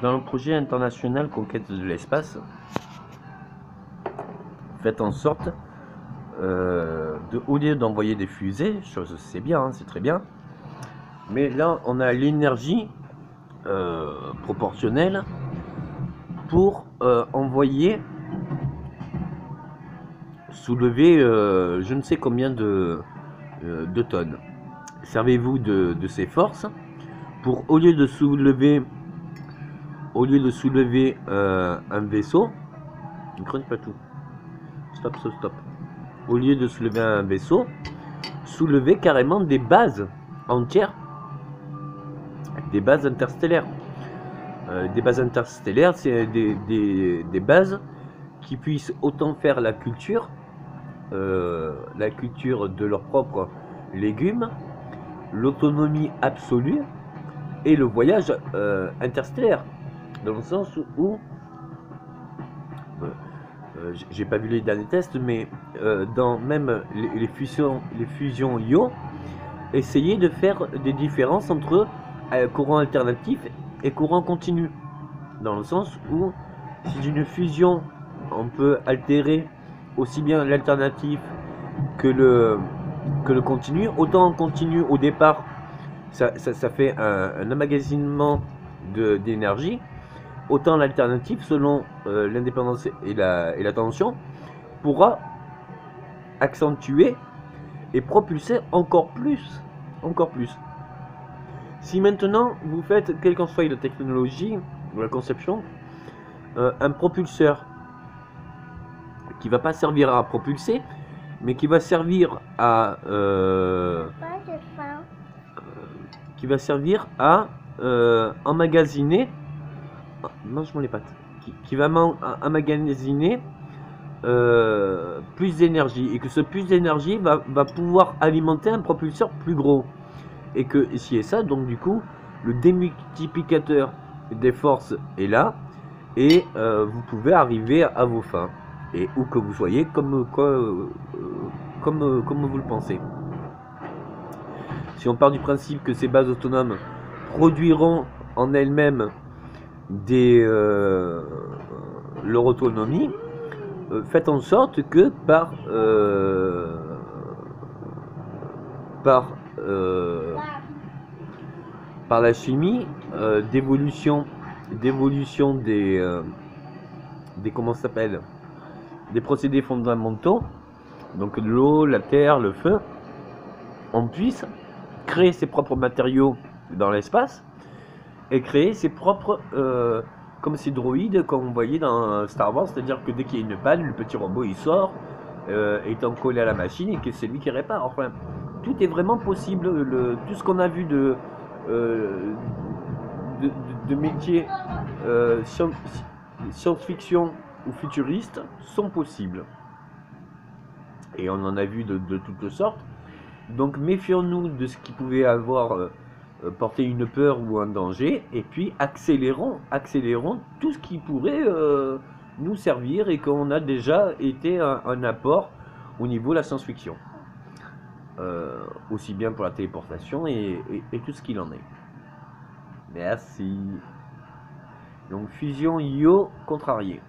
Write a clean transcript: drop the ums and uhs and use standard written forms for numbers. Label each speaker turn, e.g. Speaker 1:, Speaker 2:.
Speaker 1: Dans le projet international Conquête de l'espace, faites en sorte au lieu d'envoyer des fusées, chose c'est bien, hein, c'est très bien, mais là on a l'énergie proportionnelle pour envoyer, soulever je ne sais combien de tonnes. Servez-vous de ces forces pour, au lieu de soulever un vaisseau, ne creuse pas tout, stop, au lieu de soulever un vaisseau, soulever carrément des bases entières, des bases interstellaires. Des bases interstellaires, c'est des bases qui puissent autant faire la culture de leurs propres légumes, l'autonomie absolue et le voyage interstellaire, dans le sens où j'ai pas vu les derniers tests, mais dans même les fusions ion, essayer de faire des différences entre courant alternatif et courant continu, dans le sens où si d'une fusion on peut altérer aussi bien l'alternatif que le continu, autant en continu au départ ça fait un emmagasinement d'énergie, autant l'alternative, selon l'indépendance et la tension, pourra accentuer et propulser encore plus. Si maintenant vous faites, quelle qu'en soit la technologie ou la conception, un propulseur qui va pas servir à propulser, mais qui va servir à emmagasiner, mange-moi les pattes, qui va emmagasiner plus d'énergie, et que ce plus d'énergie va pouvoir alimenter un propulseur plus gros, et que si et ça, donc du coup le démultiplicateur des forces est là, et vous pouvez arriver à vos fins, et où que vous soyez, comme vous le pensez. Si on part du principe que ces bases autonomes produiront en elles-mêmes leur autonomie, faites en sorte que par la chimie d'évolution comment ça s'appelle, des procédés fondamentaux, donc l'eau, la terre, le feu, on puisse créer ses propres matériaux dans l'espace et créer ses propres comme ces droïdes comme on voyait dans Star Wars, c'est-à-dire que dès qu'il y a une panne, le petit robot il sort étant collé à la machine et que c'est lui qui répare. Enfin, tout est vraiment possible. Tout ce qu'on a vu de métiers science-fiction ou futuristes sont possibles. Et on en a vu de toutes sortes. Donc méfions-nous de ce qui pouvait avoir porté une peur ou un danger, et puis accélérons tout ce qui pourrait nous servir et qu'on a déjà été un apport au niveau de la science-fiction. Aussi bien pour la téléportation et tout ce qu'il en est. Merci. Donc fusion IO contrariée.